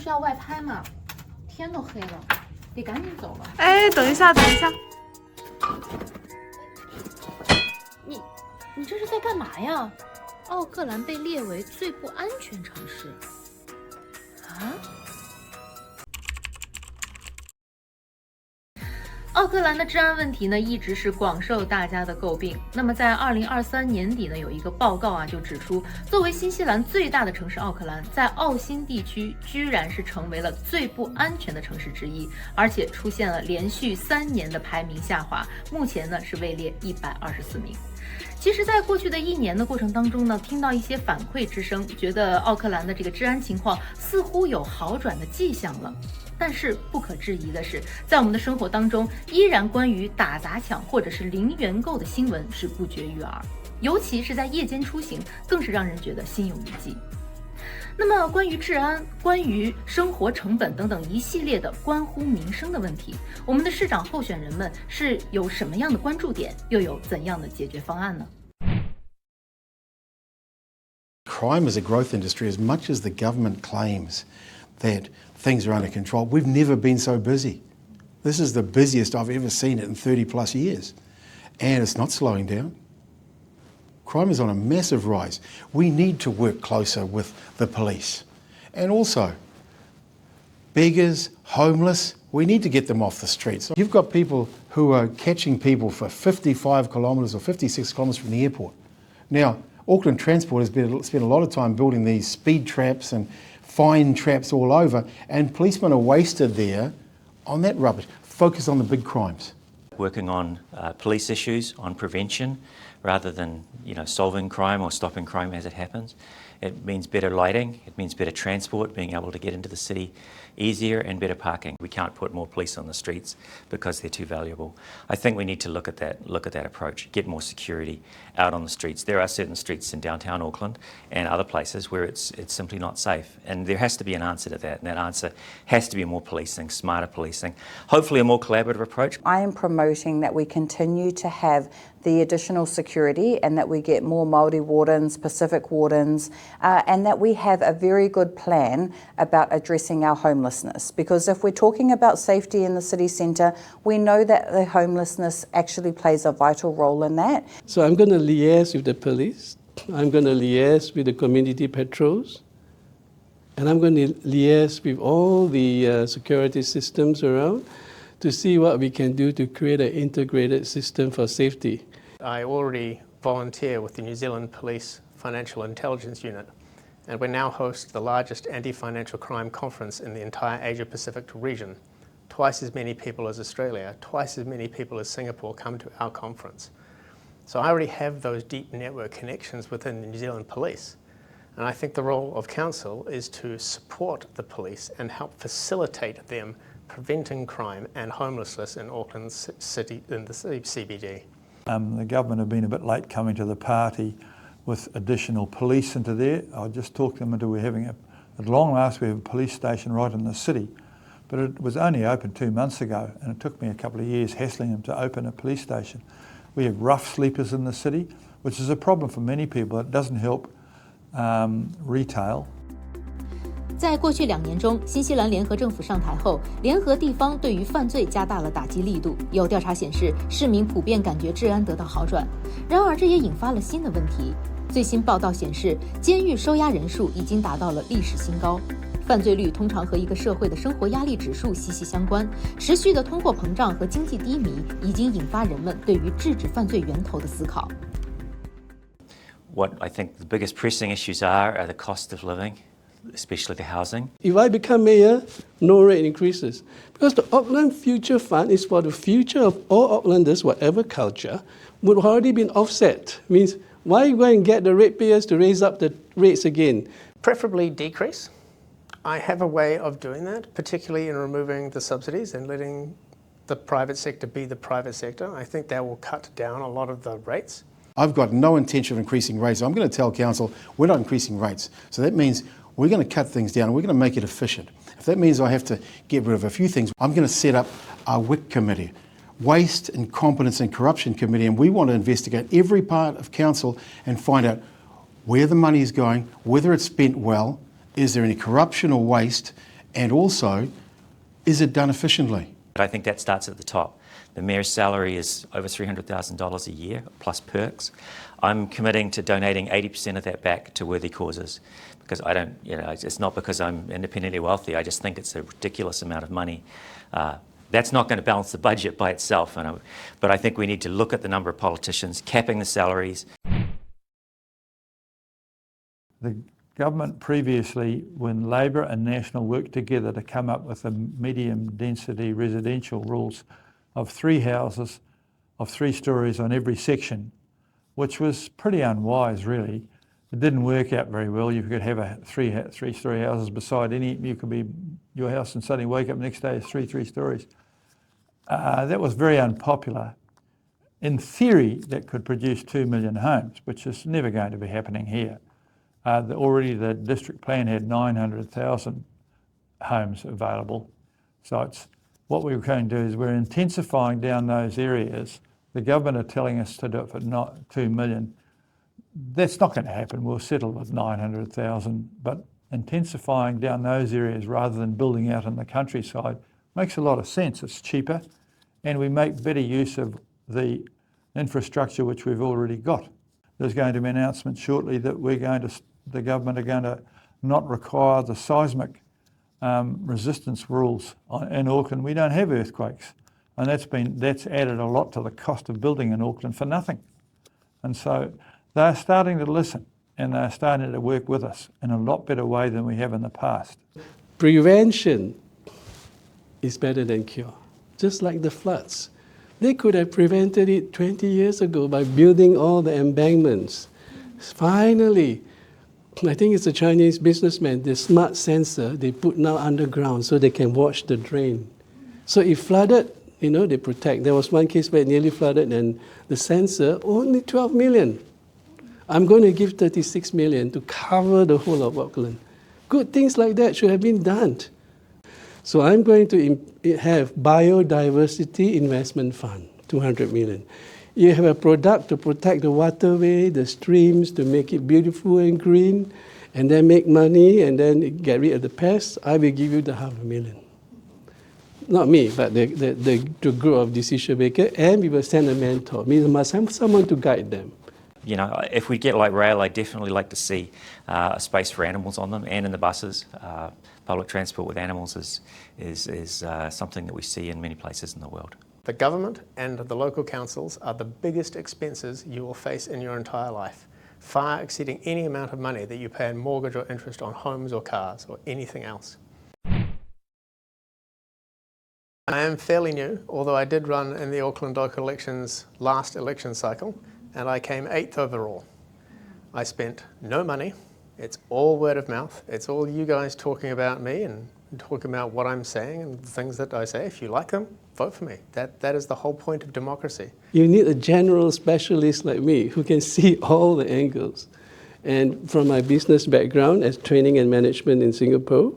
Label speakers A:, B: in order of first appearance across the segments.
A: 是要外拍嘛，天都黑了，得赶紧走了。
B: 哎，等一下，等一下，
A: 你这是在干嘛呀？奥克兰被列为最不安全城市。啊？奥克兰的治安问题呢，一直是广受大家的诟病。那么在2023年底呢，有一个报告啊，就指出，作为新西兰最大的城市奥克兰，在澳新地区居然是成为了最不安全的城市之一，而且出现了连续3年的排名下滑，目前呢是位列124名。其实，在过去的1年的过程当中呢，听到一些反馈之声，觉得奥克兰的这个治安情况似乎有好转的迹象了。但是不可置疑的是，在我们的生活当中，依然关于打砸抢或者是零元购的新闻是不绝于耳，尤其是在夜间出行，更是让人觉得心有余悸。那么关于治安、关于生活成本等等一系列的关乎民生的问题，我们的市长候选人们是有什么样的关注点，又有怎样的解决方案呢？
C: Crime is a growth industry. As much as the government claims that things are under control, we've never been so busy. This is the busiest I've ever seen it in 30 plus years. And it's not slowing down. Crime is on a massive rise. We need to work closer with the police. And also, beggars, homeless, we need to get them off the streets. You've got people who are catching people for 55 kilometres or 56 kilometres from the airport. Now, Auckland Transport has spent a lot of time building these speed traps and fine traps all over, and policemen are wasted there on that rubbish. Focus on the big crimes.
D: Working on police issues, on prevention, rather than solving crime or stopping crime as it happens. It means better lighting, it means better transport, being able to get into the city easier, and better parking. We can't put more police on the streets because they're too valuable. I think we need to look at that approach, get more security out on the streets. There are certain streets in downtown Auckland and other places where it's simply not safe, and there has to be an answer to that, and that answer has to be more policing, smarter policing, hopefully a more collaborative approach.
E: I am promoting that we continue to have the additional security and that we get more Māori wardens, Pacific wardens, and that we have a very good plan about addressing our homelessness. Because if we're talking about safety in the city centre, we know that the homelessness actually plays a vital role in that.
F: So I'm going to liaise with the police, I'm going to liaise with the community patrols, and I'm going to liaise with all the security systems around to see what we can do to create an integrated system for safety.
G: I already volunteer with the New Zealand Police Financial Intelligence Unit, and we now host the largest anti-financial crime conference in the entire Asia-Pacific region. Twice as many people as Australia, twice as many people as Singapore come to our conference. So I already have those deep network connections within the New Zealand Police. And I think the role of council is to support the police and help facilitate them preventing crime and homelessness in Auckland City, in the CBD.
H: The government have been a bit late coming to the party with additional police into there. I just talked them into having at long last we have a police station right in the city. But it was only opened 2 months ago, and it took me a couple of years hassling them to open a police station. We have rough sleepers in the city, which is a problem for many people. It doesn't help retail.
A: 在过去2年中，新西兰联合政府上台后，联合地方对于犯罪加大了打击力度。有调查显示，市民普遍感觉治安得到好转。然而，这也引发了新的问题。最新报道显示，监狱收押人数已经达到了历史新高。犯罪率通常和一个社会的生活压力指数息息相关。持续的通货膨胀和经济低迷已经引发人们对于制止犯罪源头的思考。
D: What I think the biggest pressing issues are the cost of living, especially the housing.
F: If I become mayor, no rate increases. Because the Auckland Future Fund is for the future of all Aucklanders, whatever culture, would already been offset. Means, why you go and get the ratepayers to raise up the rates again?
G: Preferably decrease. I have a way of doing that, particularly in removing the subsidies and letting the private sector be the private sector. I think that will cut down a lot of the rates.
C: I've got no intention of increasing rates. I'm going to tell council we're not increasing rates. So that means we're going to cut things down. We're going to make it efficient. If that means I have to get rid of a few things, I'm going to set up a WIC committee, Waste, Incompetence and Corruption Committee, and we want to investigate every part of council and find out where the money is going, whether it's spent well, is there any corruption or waste, And also, is it done efficiently?
D: But I think that starts at the top. The mayor's salary is over $300,000 a year, plus perks. I'm committing to donating 80% of that back to worthy causes, because I don't, it's not because I'm independently wealthy. I just think it's a ridiculous amount of money. That's not going to balance the budget by itself, but I think we need to look at the number of politicians, capping the salaries.
H: The government previously, when Labor and National worked together to come up with the medium density residential rules of 3 houses of 3 stories on every section, which was pretty unwise really. It didn't work out very well. You could have three-story houses beside you could be your house and suddenly wake up the next day as three stories. That was very unpopular. In theory, that could produce 2 million homes, which is never going to be happening here. Already the district plan had 900,000 homes available. So what we're going to do is we're intensifying down those areas. The government are telling us to do it for not 2 million. That's not going to happen. We'll settle with 900,000, but intensifying down those areas rather than building out in the countryside makes a lot of sense. It's cheaper, and we make better use of the infrastructure which we've already got. There's going to be an announcement shortly that the government are going to not require the seismic resistance rules in Auckland. We don't have earthquakes, and that's added a lot to the cost of building in Auckland for nothing. And so they're starting to listen, and they're starting to work with us in a lot better way than we have in the past.
F: Prevention is better than cure, just like the floods. They could have prevented it 20 years ago by building all the embankments. Finally, I think it's a Chinese businessman, the smart sensor they put now underground so they can watch the drain. So if flooded, they protect. There was one case where it nearly flooded and the sensor, only 12 million. I'm going to give 36 million to cover the whole of Auckland. Good things like that should have been done. So I'm going to have biodiversity investment fund, 200 million. You have a product to protect the waterway, the streams, to make it beautiful and green, and then make money and then get rid of the pests. I will give you the $500,000. Not me, but the group of decision makers, and we will send a mentor. We must have someone to guide them.
D: If we get light rail, I'd definitely like to see a space for animals on them and in the buses. Public transport with animals is something that we see in many places in the world.
G: The government and the local councils are the biggest expenses you will face in your entire life, far exceeding any amount of money that you pay in mortgage or interest on homes or cars or anything else. I am fairly new, although I did run in the Auckland local elections last election cycle, and I came 8th overall. I spent no money. It's all word of mouth. It's all you guys talking about me and talking about what I'm saying and the things that I say. If you like them, vote for me. That is the whole point of democracy.
F: You need a general specialist like me who can see all the angles. And from my business background as training and management in Singapore,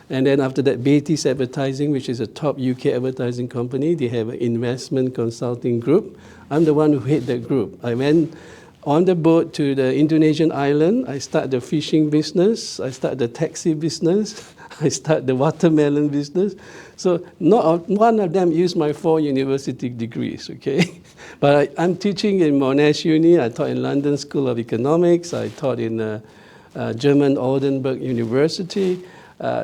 F: and then after that, Beatty's Advertising, which is a top UK advertising company, they have an investment consulting group. I'm the one who head that group. I went on the boat to the Indonesian island. I started the fishing business. I started the taxi business. I started the watermelon business. So not one of them used my 4 university degrees, okay? But I'm teaching in Monash Uni. I taught in London School of Economics. I taught in German Oldenburg University.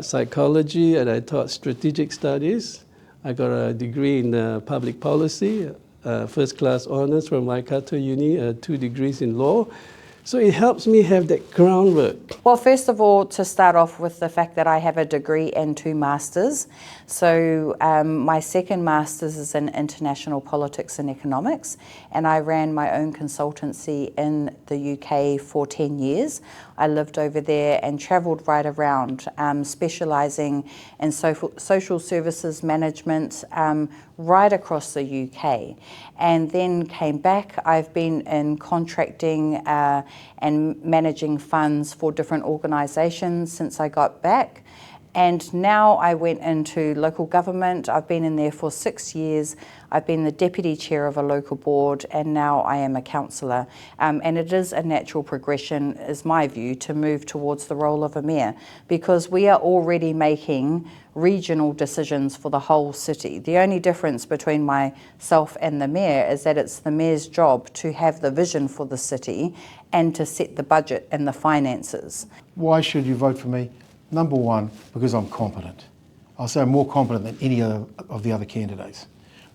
F: Psychology, and I taught strategic studies. I got a degree in public policy, first class honors from Waikato Uni, 2 degrees in law. So it helps me have that groundwork.
E: Well, first of all, to start off with the fact that I have a degree and 2 masters. So my second master's is in international politics and economics, and I ran my own consultancy in the UK for 10 years. I lived over there and travelled right around, specialising in social services management right across the UK. And then came back. I've been in contracting and managing funds for different organisations since I got back. And now I went into local government. I've been in there for 6 years. I've been the deputy chair of a local board, and now I am a councillor. And it is a natural progression, is my view, to move towards the role of a mayor, because we are already making regional decisions for the whole city. The only difference between myself and the mayor is that it's the mayor's job to have the vision for the city and to set the budget and the finances.
C: Why should you vote for me? Number one, because I'm competent. I'll say I'm more competent than any of the other candidates.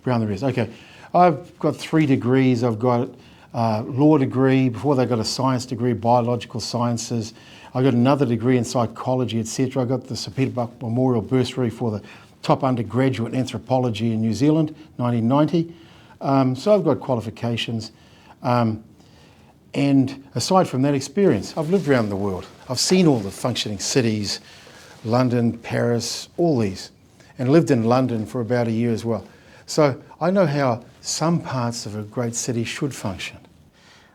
C: Brown the rest. Okay, I've got 3 degrees. I've got a law degree. Before that, I got a science degree, biological sciences. I got another degree in psychology, etc. I got the Sir Peter Buck Memorial Bursary for the top undergraduate in anthropology in New Zealand, 1990. So I've got qualifications. And aside from that experience, I've lived around the world. I've seen all the functioning cities, London, Paris, all these, and lived in London for about a year as well. So I know how some parts of a great city should function.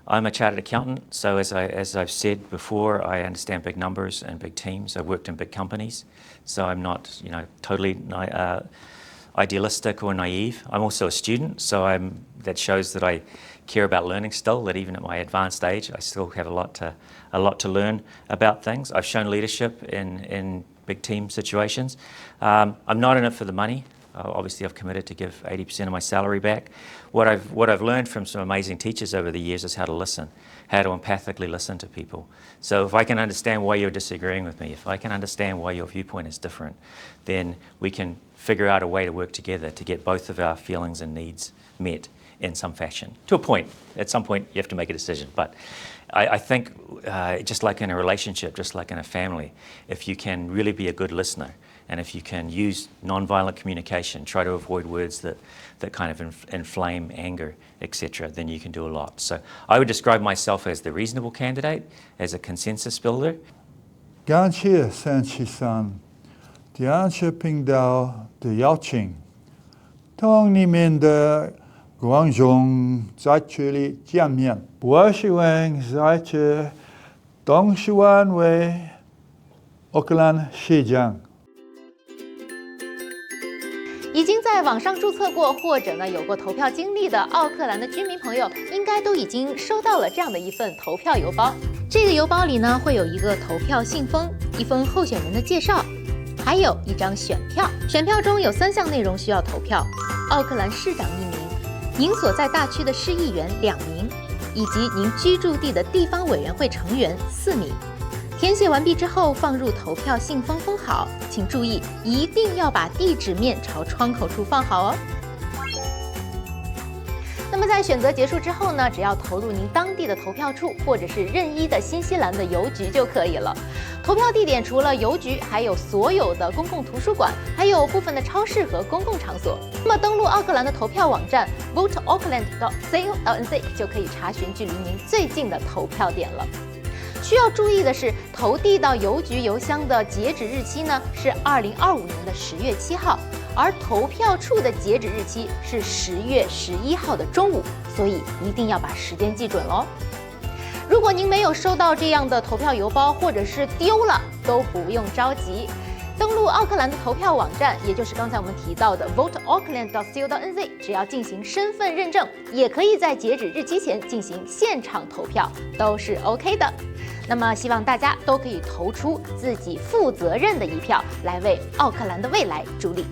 D: I'm a chartered accountant, so as I've said before, I understand big numbers and big teams. I've worked in big companies, so I'm not, totally idealistic or naive. I'm also a student, so that shows that I care about learning still, that even at my advanced age, I still have a lot to learn about things. I've shown leadership in big team situations. I'm not in it for the money. Obviously, I've committed to give 80% of my salary back. What I've learned from some amazing teachers over the years is how to listen, how to empathically listen to people. So if I can understand why you're disagreeing with me, if I can understand why your viewpoint is different, then we can figure out a way to work together to get both of our feelings and needs met in some fashion. To a point. At some point, you have to make a decision. But I think just like in a relationship, just like in a family, if you can really be a good listener, and if you can use non-violent communication, try to avoid words that kind of inflame anger, etc., then you can do a lot. So I would describe myself as the reasonable candidate, as a consensus builder.
H: 感谢三七三第二次频道的邀请，同你们的观众在这里见面。我希望在这当选为奥克兰市长。
A: 已经在网上注册过或者呢有过投票经历的奥克兰的居民朋友，应该都已经收到了这样的一份投票邮包。这个邮包里呢会有一个投票信封、一封候选人的介绍，还有一张选票。选票中有3项内容需要投票：奥克兰市长1名，您所在大区的市议员2名，以及您居住地的地方委员会成员4名。填写完毕之后，放入投票信封封好，请注意一定要把地址面朝窗口处放好哦。那么在选择结束之后呢，只要投入您当地的投票处或者是任意的新西兰的邮局就可以了。投票地点除了邮局，还有所有的公共图书馆，还有部分的超市和公共场所。那么登录奥克兰的投票网站 voteauckland.co.nz 就可以查询距离您最近的投票点了。需要注意的是，投递到邮局邮箱的截止日期呢是2025年的10月7号，而投票处的截止日期是10月11号的中午，所以一定要把时间记准喽。如果您没有收到这样的投票邮包，或者是丢了，都不用着急。登录奥克兰的投票网站，也就是刚才我们提到的 voteauckland.co.nz， 只要进行身份认证，也可以在截止日期前进行现场投票，都是 OK 的。那么希望大家都可以投出自己负责任的一票，来为奥克兰的未来助力。